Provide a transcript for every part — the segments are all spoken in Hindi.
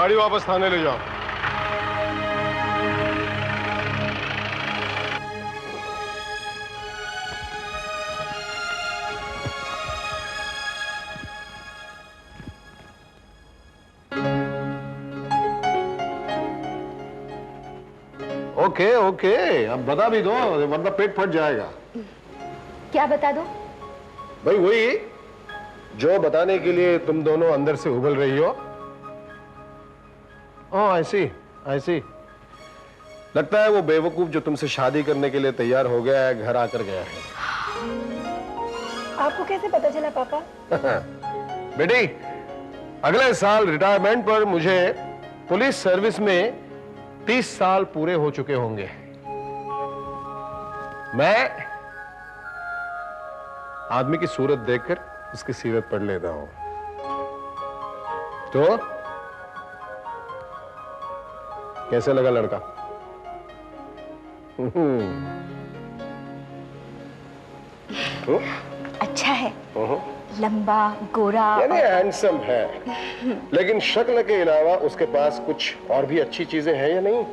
गाड़ी वापस थाने ले जाओ। ओके ओके, अब बता भी दो वरना पेट फट जाएगा। क्या बता दो? भाई वही जो बताने के लिए तुम दोनों अंदर से उबल रही हो। ओह आई सी। लगता है वो बेवकूफ जो तुमसे शादी करने के लिए तैयार हो गया है घर आकर गया है। आपको कैसे पता चला पापा? बेटी, अगले साल रिटायरमेंट पर मुझे पुलिस सर्विस में 30 साल पूरे हो चुके होंगे। मैं आदमी की सूरत देखकर उसकी सीरत पढ़ लेता हूं। तो कैसे लगा लड़का? तो अच्छा है, लंबा गोरा यानी हैंडसम है, लेकिन शक्ल के अलावा उसके पास कुछ और भी अच्छी चीजें हैं या नहीं?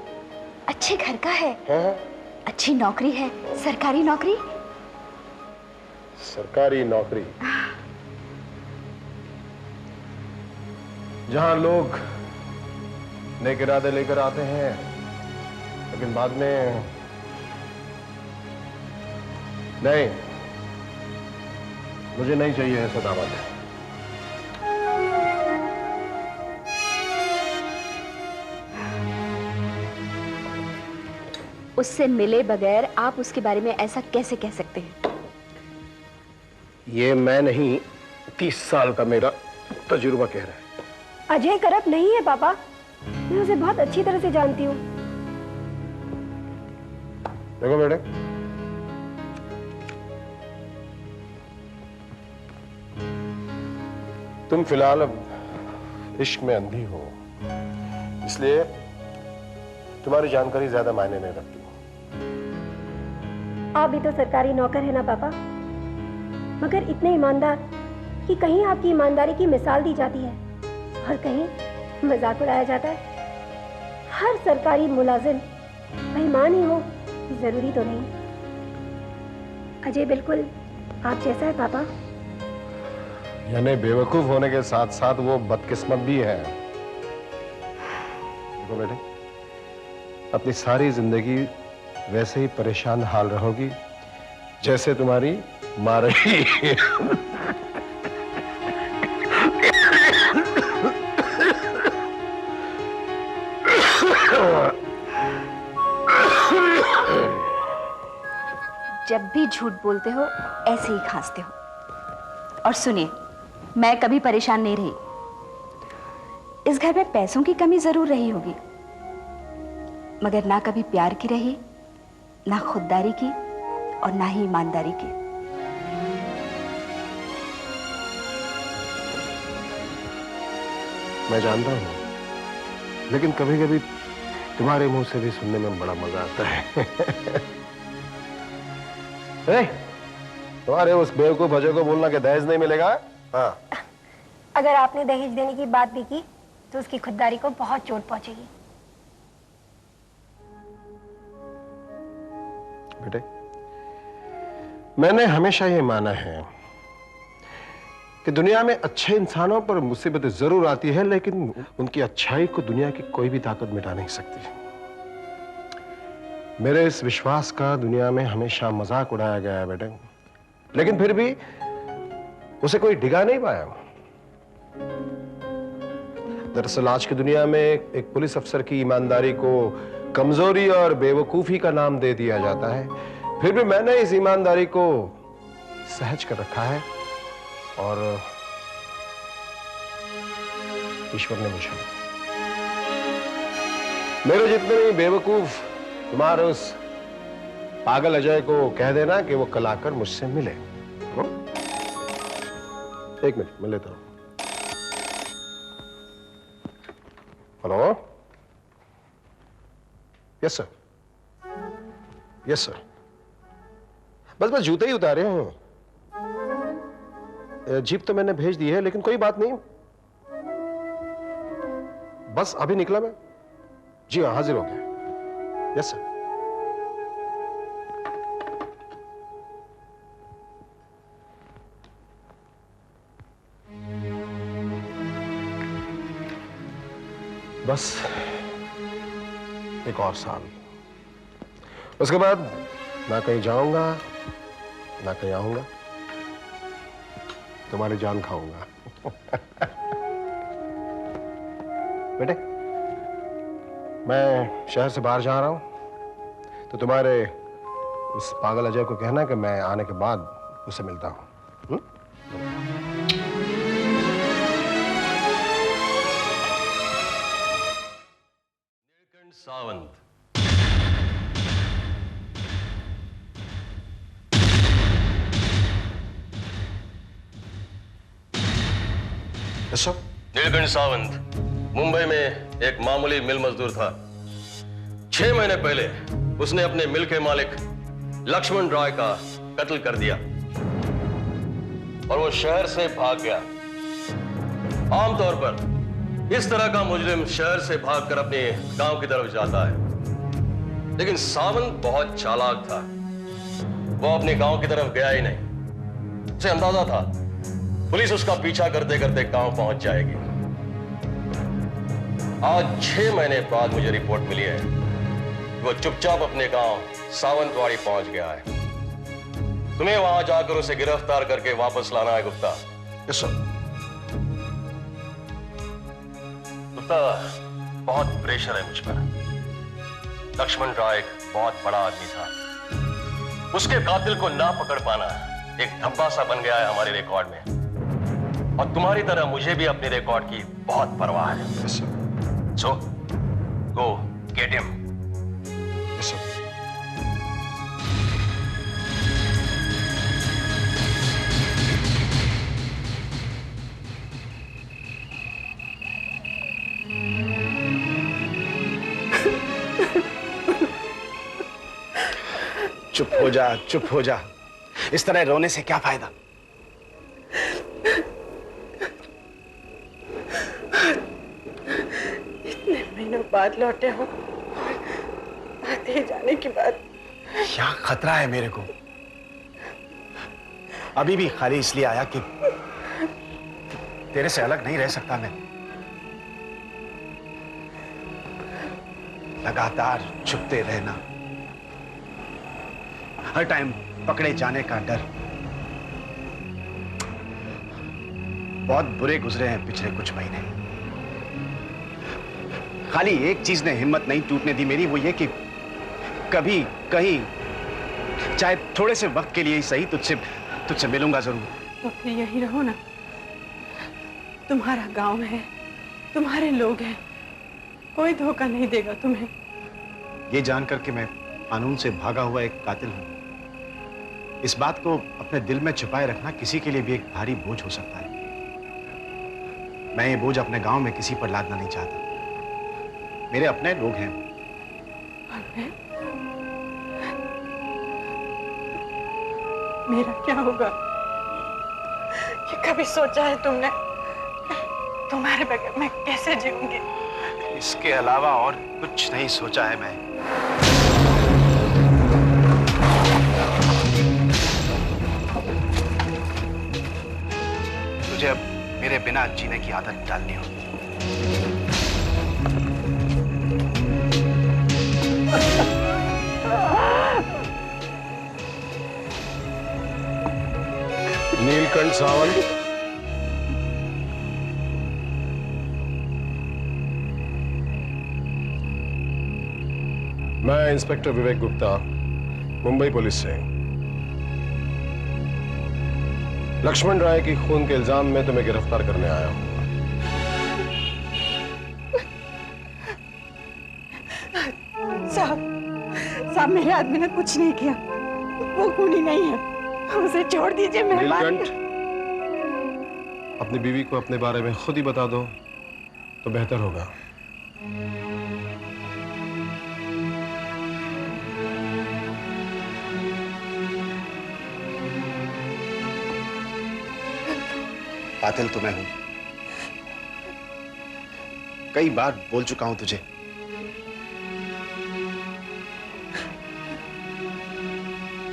अच्छे घर का है। हाँ? अच्छी नौकरी है, सरकारी नौकरी। सरकारी नौकरी जहां लोग नेक इरादे लेकर आते हैं लेकिन बाद में नहीं, मुझे नहीं चाहिए ऐसा दामाद। उससे मिले बगैर आप उसके बारे में ऐसा कैसे कह सकते हैं? ये मैं नहीं, 30 साल का मेरा तजुर्बा कह रहा है। अजय करप्ट नहीं है पापा, मैं उसे बहुत अच्छी तरह से जानती हूँ। देखो बेटे, तुम फिलहाल अब इश्क में अंधी हो, इसलिए तुम्हारी जानकारी ज्यादा मायने नहीं रखती। आप भी तो सरकारी नौकर है ना पापा, मगर इतने ईमानदार कि कहीं आपकी ईमानदारी की मिसाल दी जाती है और कहीं मजाक उड़ाया जाता है। हर सरकारी मुलाजिम बेईमान ही हो जरूरी तो नहीं। अजय बिल्कुल आप जैसा है पापा। यानी बेवकूफ होने के साथ साथ वो बदकिस्मत भी है। देखो बेटे, अपनी सारी जिंदगी वैसे ही परेशान हाल रहोगी जैसे तुम्हारी माँ रही। जब भी झूठ बोलते हो ऐसे ही खांसते हो। और सुनिए, मैं कभी परेशान नहीं रही। इस घर में पैसों की कमी जरूर रही होगी, मगर ना कभी प्यार की रही, ना खुददारी की और ना ही ईमानदारी की। मैं जानता हूं, लेकिन कभी कभी तुम्हारे मुंह से भी सुनने में बड़ा मजा आता है। तुम्हारे उस बेवकूफ अजय को बोलना कि दहेज नहीं मिलेगा। हाँ, अगर आपने दहेज देने की बात भी की तो उसकी खुददारी को बहुत चोट पहुंचेगी। बेटे, मैंने हमेशा ये माना है कि दुनिया में अच्छे इंसानों पर मुसीबतें जरूर आती है, लेकिन उनकी अच्छाई को दुनिया की कोई भी ताकत मिटा नहीं सकती। मेरे इस विश्वास का दुनिया में हमेशा मजाक उड़ाया गया है बेटे, लेकिन फिर भी उसे कोई डिगा नहीं पाया। दरअसल आज की दुनिया में एक पुलिस अफसर की ईमानदारी को कमजोरी और बेवकूफी का नाम दे दिया जाता है। फिर भी मैंने इस ईमानदारी को सहज कर रखा है और ईश्वर ने मुझे, मेरे जितने भी बेवकूफ तुम्हारे उस पागल अजय को कह देना कि वो कल आकर मुझसे मिले। एक मिनट, मैं लेता हूं। Hello, yes sir, yes sir. बस जूते ही उतारे हैं। जीप तो मैंने भेज दी है, लेकिन कोई बात नहीं, बस अभी निकला मैं। जी हाँ, हाजिर हो गया। Yes sir. बस एक और साल, उसके बाद ना कहीं जाऊंगा ना कहीं आऊंगा, तुम्हारी जान खाऊंगा। बेटे, मैं शहर से बाहर जा रहा हूं, तो तुम्हारे उस पागल अजय को कहना कि मैं आने के बाद उससे मिलता हूं। नीलकंठ सावंत, नीलकंठ सावंत मुंबई में एक मामूली मिल मजदूर था। 6 महीने पहले उसने अपने मिल के मालिक लक्ष्मण राय का कत्ल कर दिया और वो शहर से भाग गया। आमतौर पर इस तरह का मुजरिम शहर से भागकर अपने गांव की तरफ जाता है, लेकिन सावंत बहुत चालाक था। वो अपने गांव की तरफ गया ही नहीं। उसे अंदाजा था पुलिस उसका पीछा करते करते गांव पहुंच जाएगी। आज 6 महीने बाद मुझे रिपोर्ट मिली है कि वो चुपचाप अपने गांव सावंतवाड़ी पहुंच गया है। तुम्हें वहां जाकर उसे गिरफ्तार करके वापस लाना है गुप्ता। Yes sir. गुप्ता, बहुत प्रेशर है मुझ पर। लक्ष्मण राय एक बहुत बड़ा आदमी था। उसके कातिल को ना पकड़ पाना एक धब्बा सा बन गया है हमारे रिकॉर्ड में, और तुम्हारी तरह मुझे भी अपने रिकॉर्ड की बहुत परवाह है। Yes sir. So go get him. Yes sir. चुप हो जा, चुप हो जा। इस तरह रोने से क्या फायदा? इतने महीनों बाद लौटे हो, आते जाने के बाद क्या खतरा है मेरे को? अभी भी खाली इसलिए आया कि तेरे से अलग नहीं रह सकता मैं। लगातार छुपते रहना, हर टाइम पकड़े जाने का डर। बहुत बुरे गुजरे हैं पिछले कुछ महीने। खाली एक चीज ने हिम्मत नहीं टूटने दी मेरी, वो ये कि कभी कहीं, चाहे थोड़े से वक्त के लिए ही सही, तुझसे मिलूंगा जरूर। तो फिर यही रहो ना। तुम्हारा गांव है, तुम्हारे लोग हैं, कोई धोखा नहीं देगा तुम्हें। ये जानकर कि मैं कानून से भागा हुआ एक कातिल हूं, इस बात को अपने दिल में छिपाए रखना किसी के लिए भी एक भारी बोझ हो सकता है। मैं ये बोझ अपने गांव में किसी पर लादना नहीं चाहता। मेरे अपने लोग हैं। और मेरा क्या होगा? ये कभी सोचा है तुमने? तुम्हारे बगैर मैं कैसे जीऊंगी? इसके अलावा और कुछ नहीं सोचा है मैं। मुझे अब मेरे बिना जीने की आदत डालनी होगी। नीलकंठ सावंत, मैं इंस्पेक्टर विवेक गुप्ता, मुंबई पुलिस से। लक्ष्मण राय की खून के इल्जाम में तुम्हें गिरफ्तार करने आया हूं। साहब, मेरे आदमी ने कुछ नहीं किया। वो खूनी नहीं है, उसे छोड़ दीजिए मेहरबानी। नीलकंठ, अपनी बीवी को अपने बारे में खुद ही बता दो तो बेहतर होगा। कातिल तो मैं हूं, कई बार बोल चुका हूं तुझे।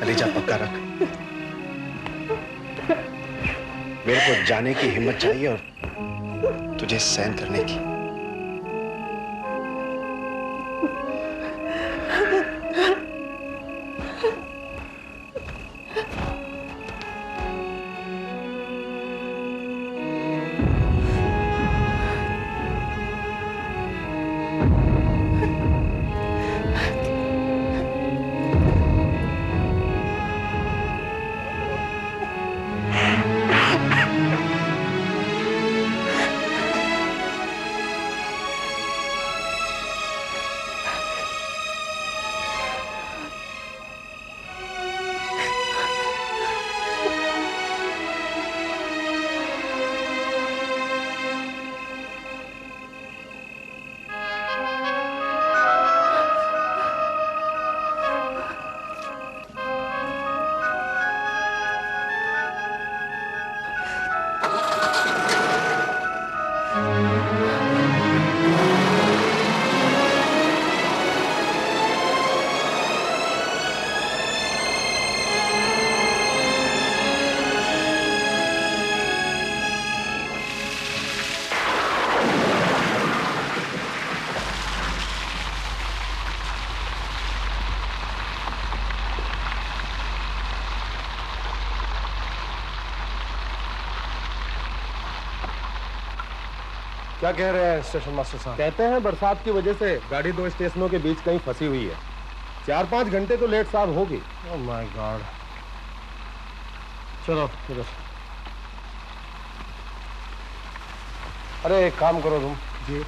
कलेजा पक्का रख। मेरे को जाने की हिम्मत चाहिए और तुझे सहन करने की। क्या कह रहे हैं स्टेशन मास्टर साहब? कहते हैं बरसात की वजह से गाड़ी दो स्टेशनों के बीच कहीं फंसी हुई है। 4-5 घंटे तो लेट साहब होगी। Oh my God. चलो चलो। अरे एक काम करो तुम जी।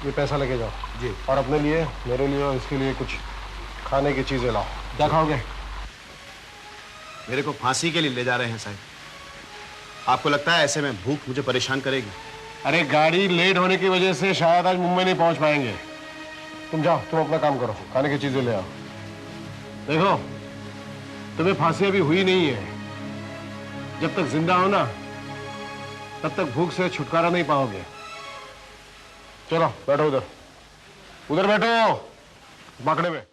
ये पैसा लेके जाओ जी। और अपने लिए, मेरे लिए और इसके लिए कुछ खाने की चीजें लाओ। क्या खाओगे? मेरे को फांसी के लिए ले जा रहे हैं साहब। आपको लगता है ऐसे में भूख मुझे परेशान करेगी? अरे गाड़ी लेट होने की वजह से शायद आज मुंबई नहीं पहुंच पाएंगे। तुम जाओ, तुम अपना काम करो, खाने की चीजें ले आओ। देखो, तुम्हें फांसी अभी हुई नहीं है। जब तक जिंदा हो ना, तब तक भूख से छुटकारा नहीं पाओगे। चलो बैठो, उधर उधर बैठो बाकड़े में।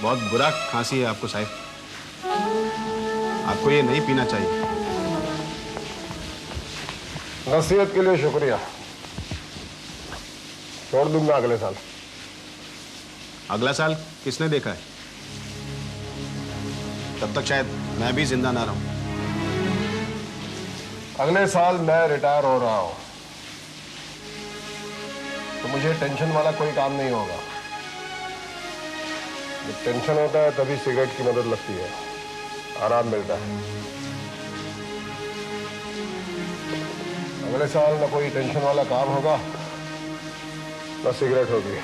बहुत बुरा खांसी है आपको साहब। आपको ये नहीं पीना चाहिए। नसीहत के लिए शुक्रिया। छोड़ दूंगा अगले साल। अगला साल किसने देखा है? तब तक शायद मैं भी जिंदा ना रहूं। अगले साल मैं रिटायर हो रहा हूं, तो मुझे टेंशन वाला कोई काम नहीं होगा। जब टेंशन होता है तभी सिगरेट की मदद लगती है, आराम मिलता है। अगले साल ना कोई टेंशन वाला काम होगा, ना सिगरेट होगी।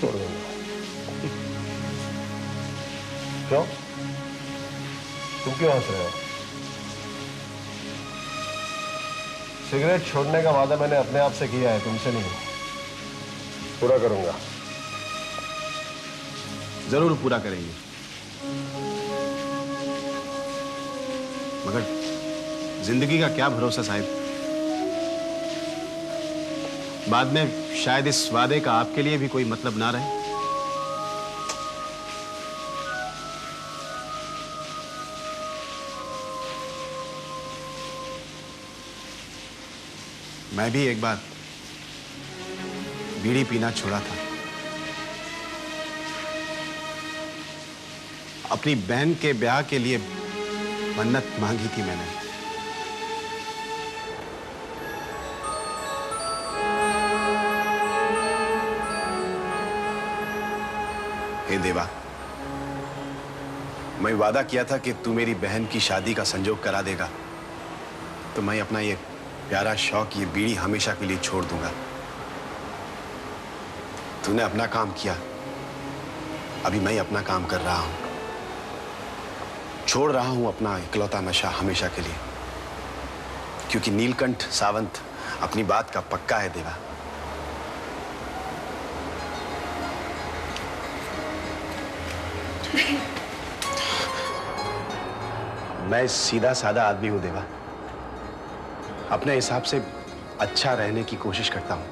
छोड़ दूंगा। क्यों? तुम क्यों हंस रहे हो? सिगरेट छोड़ने का वादा मैंने अपने आप से किया है, तुमसे नहीं। पूरा करूंगा। जरूर पूरा करेंगे, मगर जिंदगी का क्या भरोसा साहब। बाद में शायद इस वादे का आपके लिए भी कोई मतलब ना रहे। मैं भी एक बार बीड़ी पीना छोड़ा था। अपनी बहन के ब्याह के लिए मन्नत मांगी थी मैंने। हे देवा, मैं वादा किया था कि तू मेरी बहन की शादी का संजोग करा देगा, तो मैं अपना ये प्यारा शौक, ये बीड़ी हमेशा के लिए छोड़ दूंगा। तूने अपना काम किया, अभी मैं अपना काम कर रहा हूं। छोड़ रहा हूं अपना इकलौता नशा हमेशा के लिए, क्योंकि नीलकंठ सावंत अपनी बात का पक्का है देवा। मैं सीधा साधा आदमी हूं देवा, अपने हिसाब से अच्छा रहने की कोशिश करता हूं।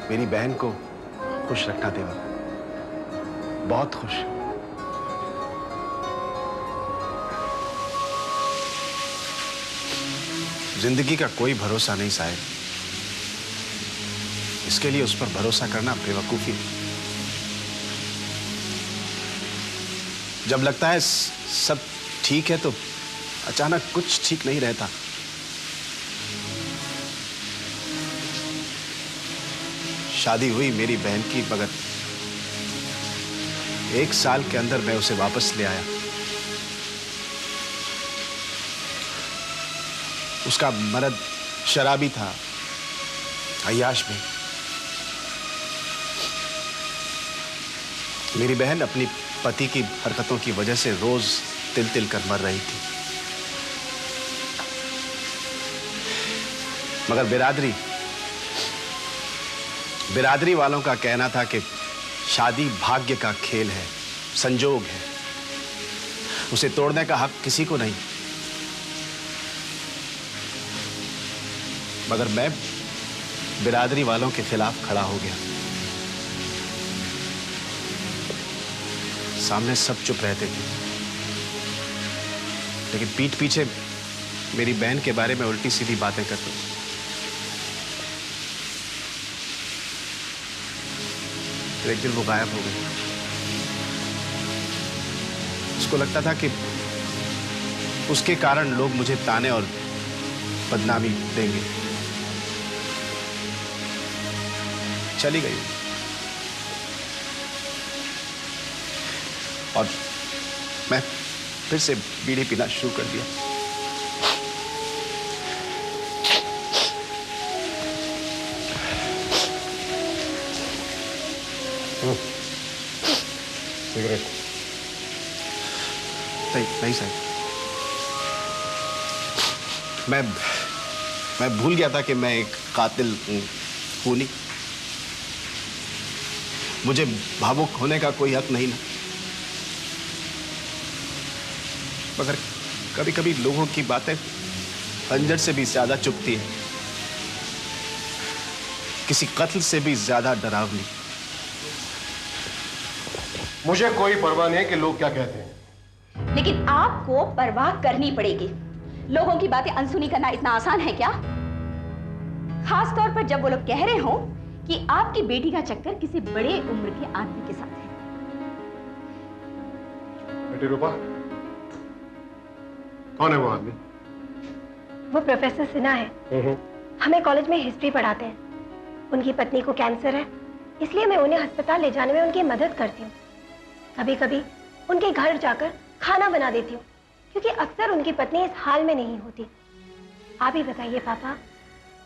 मेरी बहन को खुश रखना देवा, बहुत खुश। जिंदगी का कोई भरोसा नहीं साहिब, इसके लिए उस पर भरोसा करना बेवकूफी। जब लगता है सब ठीक है तो अचानक कुछ ठीक नहीं रहता। शादी हुई मेरी बहन की, मगर 1 साल के अंदर मैं उसे वापस ले आया। उसका मर्द शराबी था, अय्याश भी। मेरी बहन अपनी पति की हरकतों की वजह से रोज तिल तिल कर मर रही थी, मगर बिरादरी वालों का कहना था कि शादी भाग्य का खेल है, संजोग है, उसे तोड़ने का हक किसी को नहीं। मगर मैं बिरादरी वालों के खिलाफ खड़ा हो गया। सामने सब चुप रहते थे, लेकिन पीठ पीछे मेरी बहन के बारे में उल्टी सीधी बातें करते थे। फिर एक दिन वो गायब हो गई। उसको लगता था कि उसके कारण लोग मुझे ताने और बदनामी देंगे। चली गई और मैं फिर से बीड़ी पीना शुरू कर दिया। सिगरेट नहीं साहब, मैं भूल गया था कि मैं एक कातिल हूं, खूनी। मुझे भावुक होने का कोई हक नहीं ना, मगर कभी कभी लोगों की बातें खंजर से भी ज्यादा चुभती है, किसी कत्ल से भी ज्यादा डरावनी। मुझे कोई परवाह नहीं कि लोग क्या कहते हैं, लेकिन आपको परवाह करनी पड़ेगी। लोगों की बातें अनसुनी करना इतना आसान है क्या? खास तौर पर जब वो लोग कह रहे हो कि आपकी बेटी का चक्कर किसी बड़े उम्र के आदमी के साथ है। बेटी रूपा, कौन है वो आदमी? वो प्रोफेसर सिन्हा है, हमें कॉलेज में हिस्ट्री पढ़ाते हैं। उनकी पत्नी को कैंसर है, इसलिए मैं उन्हें अस्पताल ले जाने में उनकी मदद करती हूँ। कभी कभी उनके घर जाकर खाना बना देती हूँ, क्योंकि अक्सर उनकी पत्नी इस हाल में नहीं होती। आप ही बताइए पापा,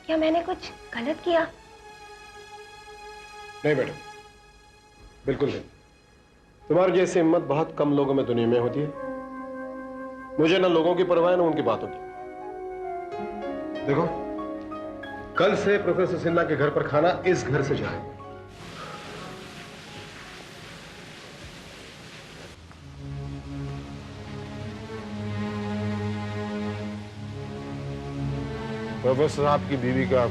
क्या मैंने कुछ गलत किया? नहीं बेटा, बिल्कुल नहीं। तुम्हारी जैसी हिम्मत बहुत कम लोगों में दुनिया में होती है। मुझे ना लोगों की परवाह है ना उनकी बातों की। देखो, कल से प्रोफेसर सिन्हा के घर पर खाना इस घर से जाए। प्रोफेसर साहब की बीवी का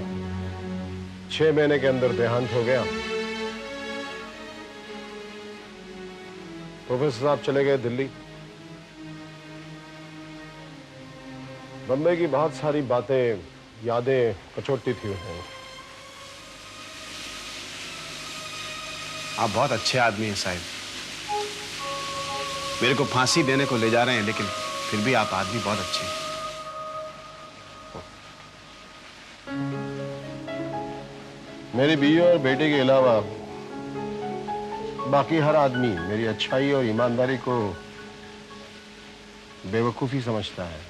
6 महीने के अंदर देहांत हो गया। प्रोफेसर साहब चले गए दिल्ली। बम्बई की बहुत सारी बातें, यादें कचोटती थी उन्हें। आप बहुत अच्छे आदमी हैं साहिब। मेरे को फांसी देने को ले जा रहे हैं, लेकिन फिर भी आप आदमी बहुत अच्छे हैं। मेरी बीवी और बेटे के अलावा बाकी हर आदमी मेरी अच्छाई और ईमानदारी को बेवकूफी समझता है।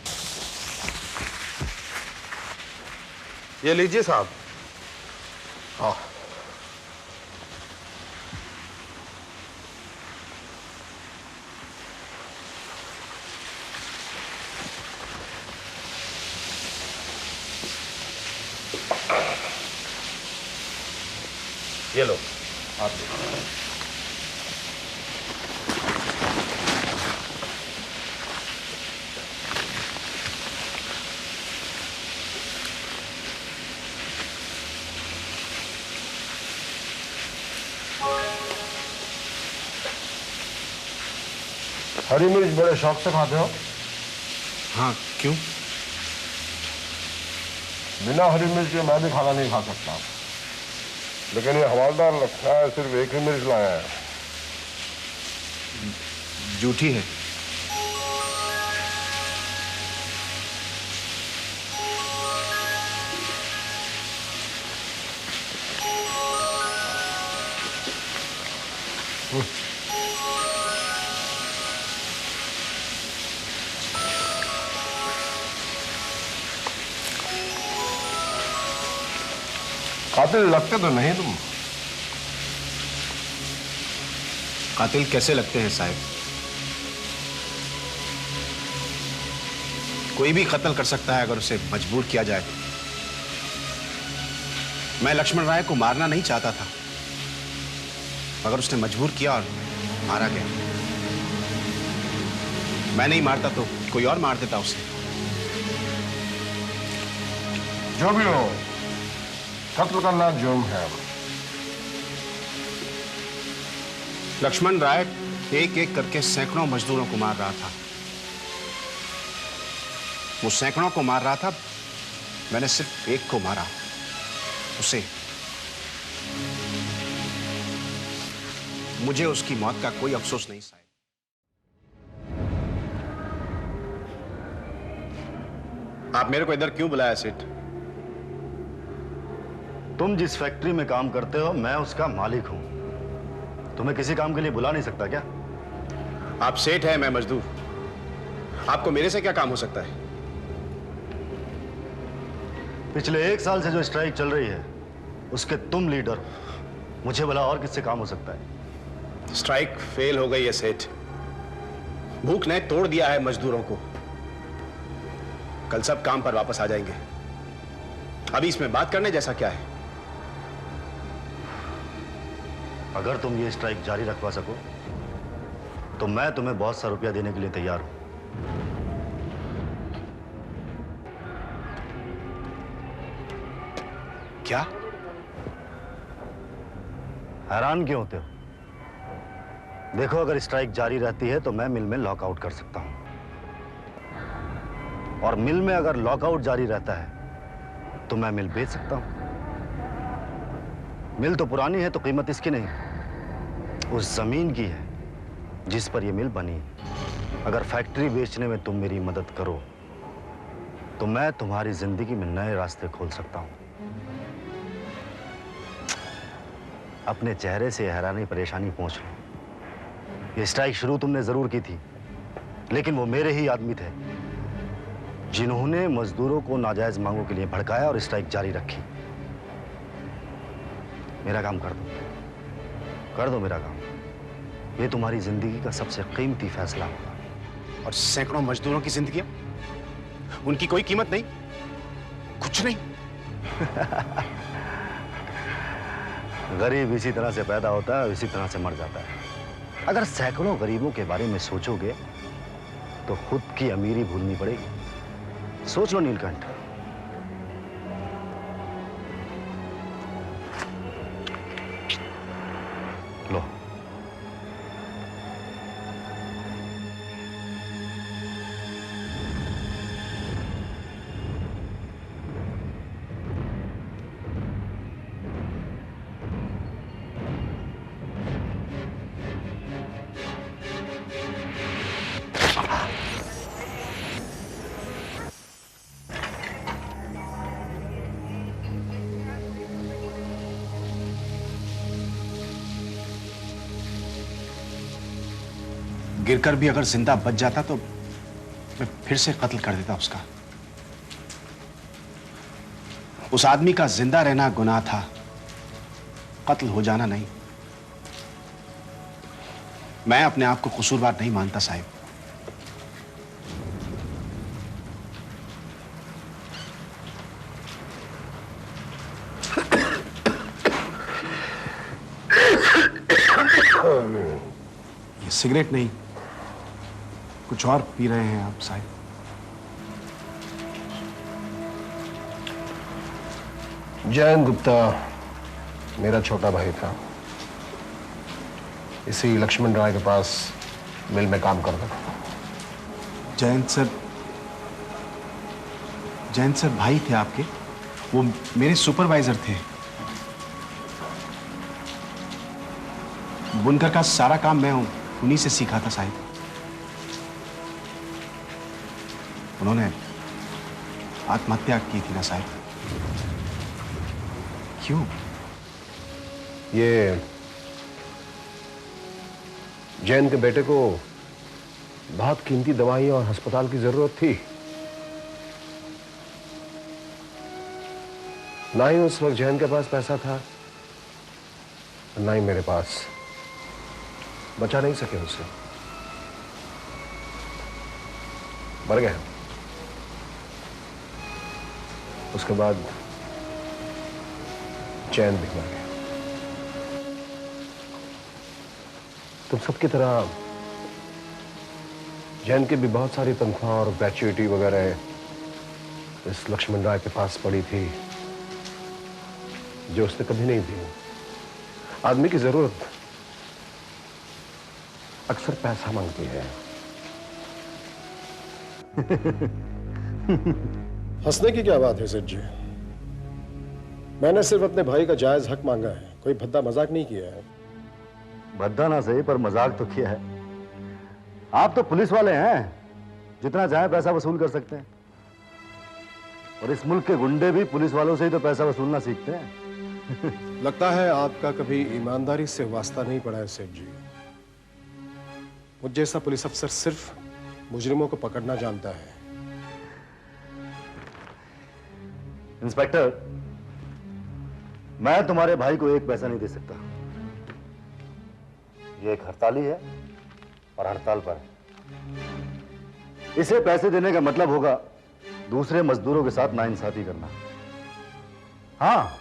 ये लीजिए साहब। हाँ, ये लो। आप हरी मिर्च बड़े शौक से खाते हो? हाँ, क्यों? बिना हरी मिर्च के मैं भी खाना नहीं खा सकता, लेकिन ये हवालदार लगता है सिर्फ एक ही मिर्च लाया है। झूठी है। कातिल लगते तो नहीं तुम। कातिल कैसे लगते हैं साहब? कोई भी कत्ल कर सकता है अगर उसे मजबूर किया जाए। मैं लक्ष्मण राय को मारना नहीं चाहता था, मगर उसने मजबूर किया और मारा गया। मैं नहीं मारता तो कोई और मार देता उसे। जो भी हो, कत्ल करना जुर्म है। लक्ष्मण राय एक एक करके सैकड़ों मजदूरों को मार रहा था। वो सैकड़ों को मार रहा था, मैंने सिर्फ एक को मारा, उसे। मुझे उसकी मौत का कोई अफसोस नहीं साहब। आप मेरे को इधर क्यों बुलाया सेठ? तुम जिस फैक्ट्री में काम करते हो मैं उसका मालिक हूं। तुम्हें किसी काम के लिए बुला नहीं सकता क्या? आप सेठ हैं, मैं मजदूर। आपको मेरे से क्या काम हो सकता है? पिछले 1 साल से जो स्ट्राइक चल रही है उसके तुम लीडर हो। मुझे भला और किससे काम हो सकता है? स्ट्राइक फेल हो गई है सेठ। भूख ने तोड़ दिया है मजदूरों को। कल सब काम पर वापस आ जाएंगे। अभी इसमें बात करने जैसा क्या है? अगर तुम ये स्ट्राइक जारी रखवा सको तो मैं तुम्हें बहुत सा रुपया देने के लिए तैयार हूं। क्या? हैरान क्यों होते हो? देखो, अगर स्ट्राइक जारी रहती है तो मैं मिल में लॉकआउट कर सकता हूं, और मिल में अगर लॉकआउट जारी रहता है तो मैं मिल बेच सकता हूं। मिल तो पुरानी है तो कीमत इसकी नहीं, उस जमीन की है जिस पर यह मिल बनी। अगर फैक्ट्री बेचने में तुम मेरी मदद करो तो मैं तुम्हारी जिंदगी में नए रास्ते खोल सकता हूं। अपने चेहरे से हैरानी परेशानी पोंछ लो। ये स्ट्राइक शुरू तुमने जरूर की थी, लेकिन वो मेरे ही आदमी थे जिन्होंने मजदूरों को नाजायज मांगों के लिए भड़काया और स्ट्राइक जारी रखी। मेरा काम कर दो मेरा काम। ये तुम्हारी जिंदगी का सबसे कीमती फैसला होगा। और सैकड़ों मजदूरों की जिंदगी, उनकी कोई कीमत नहीं, कुछ नहीं। गरीब इसी तरह से पैदा होता है, इसी तरह से मर जाता है। अगर सैकड़ों गरीबों के बारे में सोचोगे तो खुद की अमीरी भूलनी पड़ेगी। सोच लो नीलकंठ। लो, गिरकर भी अगर जिंदा बच जाता तो मैं फिर से कत्ल कर देता उसका। उस आदमी का जिंदा रहना गुनाह था, कत्ल हो जाना नहीं। मैं अपने आप को कसूरवार नहीं मानता साहिब। ये सिगरेट नहीं, कुछ और पी रहे हैं आप साहिब। जयंत गुप्ता मेरा छोटा भाई था। इसी लक्ष्मण राय के पास मिल में काम करता था। जयंत सर भाई थे आपके? वो मेरे सुपरवाइजर थे। बुनकर का सारा काम मैं उन्हीं से सीखा था साहिब। उन्होंने आत्महत्या की थी ना साहिब? क्यों? ये जैन के बेटे को बहुत कीमती दवाइयां और अस्पताल की जरूरत थी। ना ही उस वक्त जैन के पास पैसा था, ना ही मेरे पास। बचा नहीं सके उसे, मर गया। उसके बाद चैन भी मर गया। तुम सबकी तरह जैन की भी बहुत सारी तनख्वाह और ग्रेचुइटी वगैरह इस लक्ष्मण राय के पास पड़ी थी, जो उसने कभी नहीं दी। आदमी की जरूरत अक्सर पैसा मांगती है। हंसने की क्या बात है सेठ जी? मैंने सिर्फ अपने भाई का जायज हक मांगा है, कोई भद्दा मजाक नहीं किया है। भद्दा ना सही पर मजाक तो किया है। आप तो पुलिस वाले हैं, जितना चाहे पैसा वसूल कर सकते हैं। और इस मुल्क के गुंडे भी पुलिस वालों से ही तो पैसा वसूलना सीखते हैं। लगता है आपका कभी ईमानदारी से वास्ता नहीं पड़ा है सेठ जी। मुझ जैसा पुलिस अफसर सिर्फ मुजरिमों को पकड़ना जानता है। इंस्पेक्टर, मैं तुम्हारे भाई को एक पैसा नहीं दे सकता। ये एक हड़ताली है और हड़ताल पर है। इसे पैसे देने का मतलब होगा दूसरे मजदूरों के साथ नाइंसाफी करना। हाँ,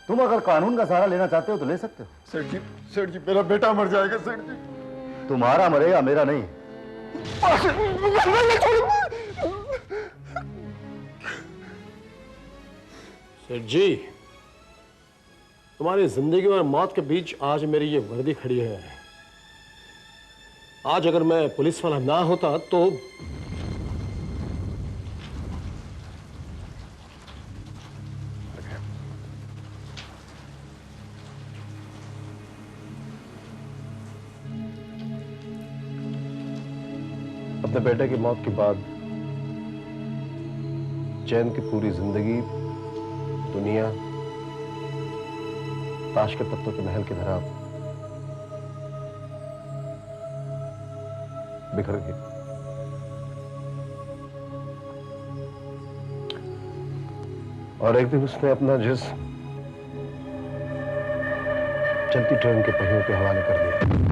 तुम अगर कानून का सहारा लेना चाहते हो तो ले सकते हो। सेठ जी मेरा बेटा मर जाएगा सेठ जी। तुम्हारा मरेगा, मेरा नहीं। सेठ जी, तुम्हारी जिंदगी और मौत के बीच आज मेरी ये वर्दी खड़ी है। आज अगर मैं पुलिस वाला ना होता तो अपने बेटे की मौत के बाद चैन की पूरी जिंदगी दुनिया ताश के पत्तों के महल की तरह बिखर गई। और एक दिन उसने अपना जिस्म चलती ट्रेन के पहियों के हवाले कर दिया।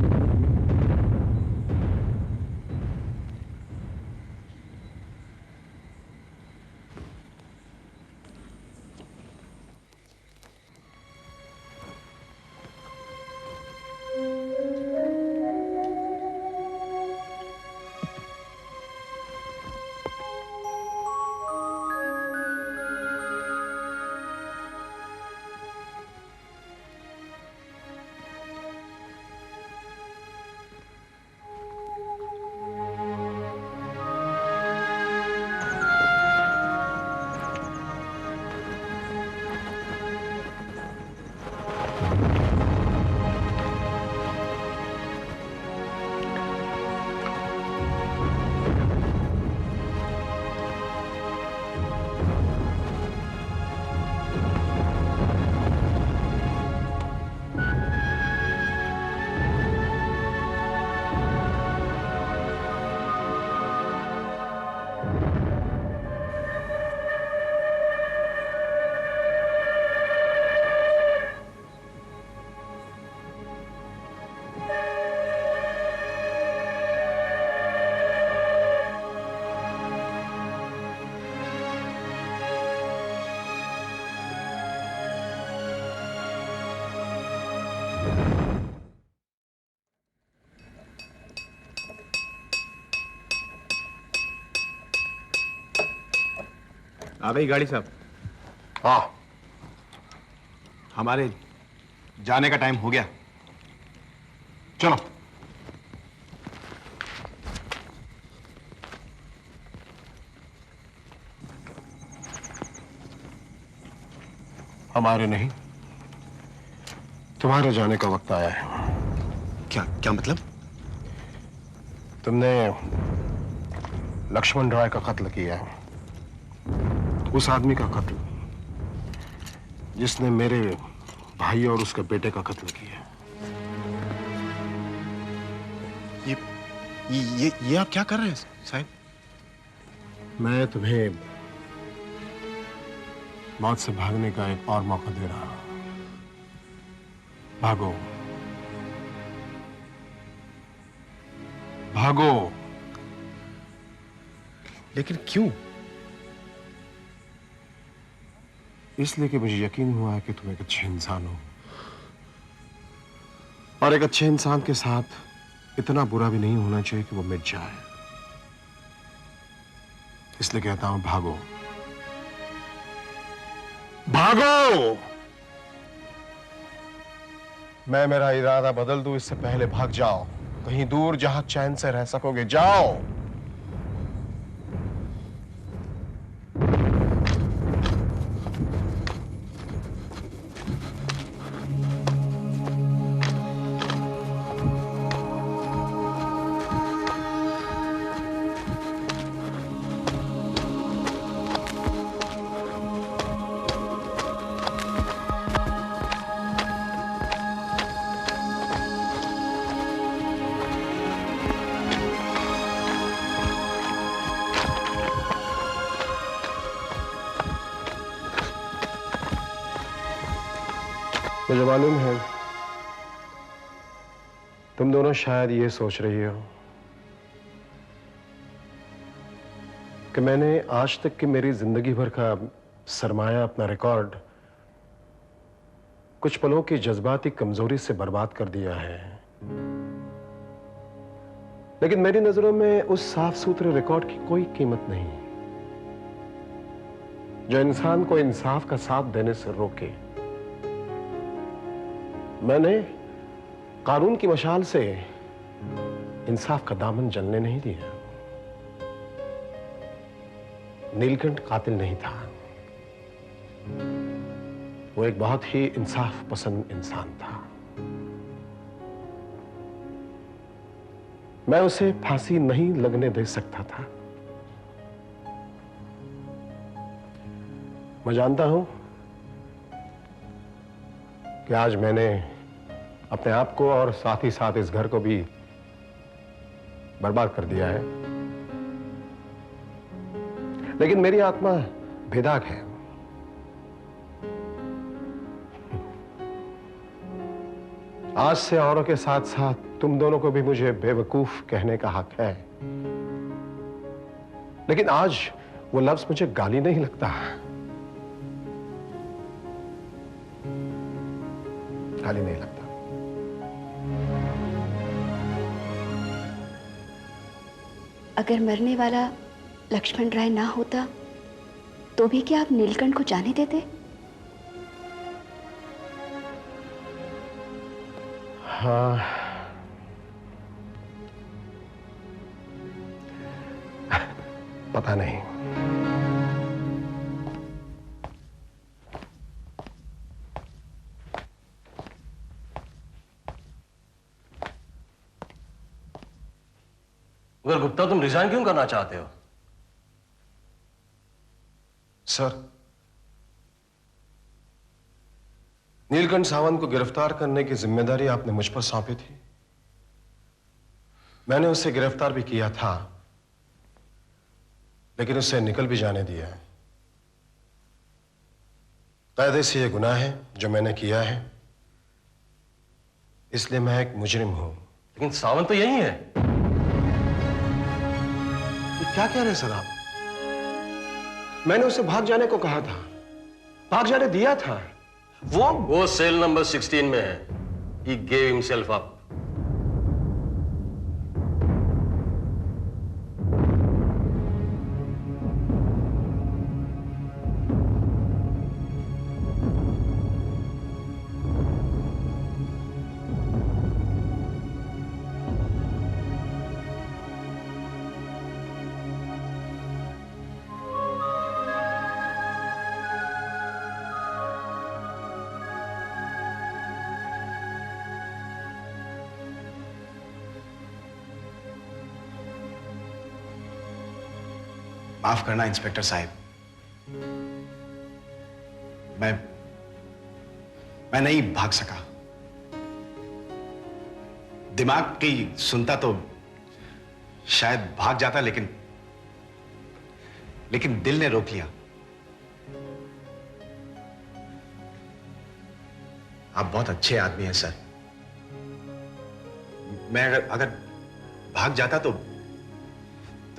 आ गई गाड़ी साहब। हाँ, हमारे जाने का टाइम हो गया, चलो। हमारे नहीं, तुम्हारे जाने का वक्त आया है। क्या क्या मतलब? तुमने लक्ष्मण राय का कत्ल किया है, उस आदमी का कत्ल जिसने मेरे भाई और उसके बेटे का कत्ल किया। ये आप क्या कर रहे हैं साहब? मैं तुम्हें मौत से भागने का एक और मौका दे रहा हूं। भागो, भागो। लेकिन क्यों? इसलिए कि मुझे यकीन हुआ है कि तुम एक अच्छे इंसान हो, और एक अच्छे इंसान के साथ इतना बुरा भी नहीं होना चाहिए कि वो मिट जाए। इसलिए कहता हूं, भागो, भागो। मैं मेरा इरादा बदल दूं इससे पहले भाग जाओ, कहीं दूर जहां चैन से रह सकोगे। जाओ। मुझे मालूम है तुम दोनों शायद ये सोच रही हो कि मैंने आज तक की मेरी जिंदगी भर का सरमाया, अपना रिकॉर्ड कुछ पलों की जज्बाती कमजोरी से बर्बाद कर दिया है। लेकिन मेरी नजरों में उस साफ सुथरे रिकॉर्ड की कोई कीमत नहीं जो इंसान को इंसाफ का साथ देने से रोके। मैंने कानून की मशाल से इंसाफ का दामन जलने नहीं दिया। नीलकंठ कातिल नहीं था, वो एक बहुत ही इंसाफ पसंद इंसान था। मैं उसे फांसी नहीं लगने दे सकता था। मैं जानता हूं कि आज मैंने अपने आप को और साथ ही साथ इस घर को भी बर्बाद कर दिया है, लेकिन मेरी आत्मा बेदाग है। आज से औरों के साथ साथ तुम दोनों को भी मुझे बेवकूफ कहने का हक है, लेकिन आज वो लफ्ज मुझे गाली नहीं लगता, गाली नहीं लगता। अगर मरने वाला लक्ष्मण राय ना होता तो भी क्या आप नीलकंठ को जाने देते? हाँ, पता नहीं। मगर गुप्ता, तुम रिजाइन क्यों करना चाहते हो? सर, नीलकंठ सावंत को गिरफ्तार करने की जिम्मेदारी आपने मुझ पर सौंपी थी। मैंने उसे गिरफ्तार भी किया था, लेकिन उसे निकल भी जाने दिया। कायदे से यह गुनाह है जो मैंने किया है, इसलिए मैं एक मुजरिम हूं। लेकिन सावंत तो यही है। ये क्या कह रहे हैं सर आप? मैंने उसे भाग जाने को कहा था, भाग जाने दिया था। वो सेल नंबर 16 में है। He gave himself up. माफ करना इंस्पेक्टर साहब, मैं नहीं भाग सका। दिमाग की सुनता तो शायद भाग जाता, लेकिन दिल ने रोक लिया। आप बहुत अच्छे आदमी हैं सर। मैं अगर भाग जाता तो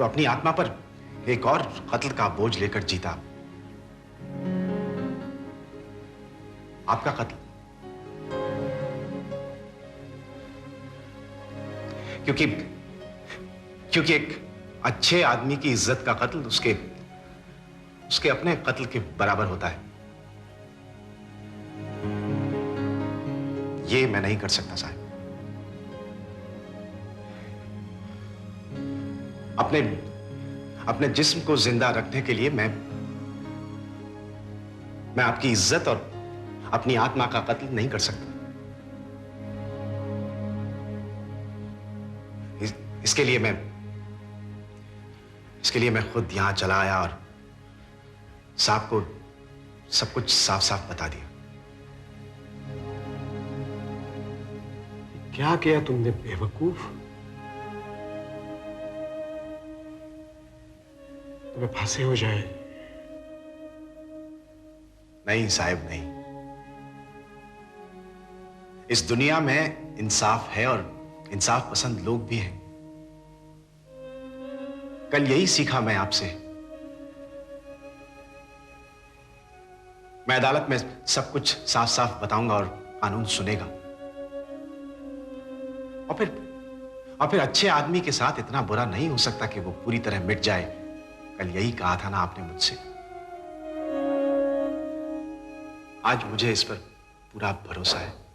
अपनी आत्मा पर एक और कत्ल का बोझ लेकर जीता। आपका कत्ल, क्योंकि एक अच्छे आदमी की इज्जत का कत्ल उसके अपने कत्ल के बराबर होता है। ये मैं नहीं कर सकता साहब। अपने जिस्म को जिंदा रखने के लिए मैं आपकी इज्जत और अपनी आत्मा का कत्ल नहीं कर सकता। इसके लिए मैं खुद यहां चला आया और साहब को सब कुछ साफ साफ बता दिया। क्या किया तुमने बेवकूफ? तुम्हें फांसी हो जाए। नहीं साहब, नहीं। इस दुनिया में इंसाफ है और इंसाफ पसंद लोग भी हैं। कल यही सीखा मैं आपसे। मैं अदालत में सब कुछ साफ साफ बताऊंगा और कानून सुनेगा। और फिर अच्छे आदमी के साथ इतना बुरा नहीं हो सकता कि वो पूरी तरह मिट जाए। कल यही कहा था ना आपने मुझसे। आज मुझे इस पर पूरा भरोसा है।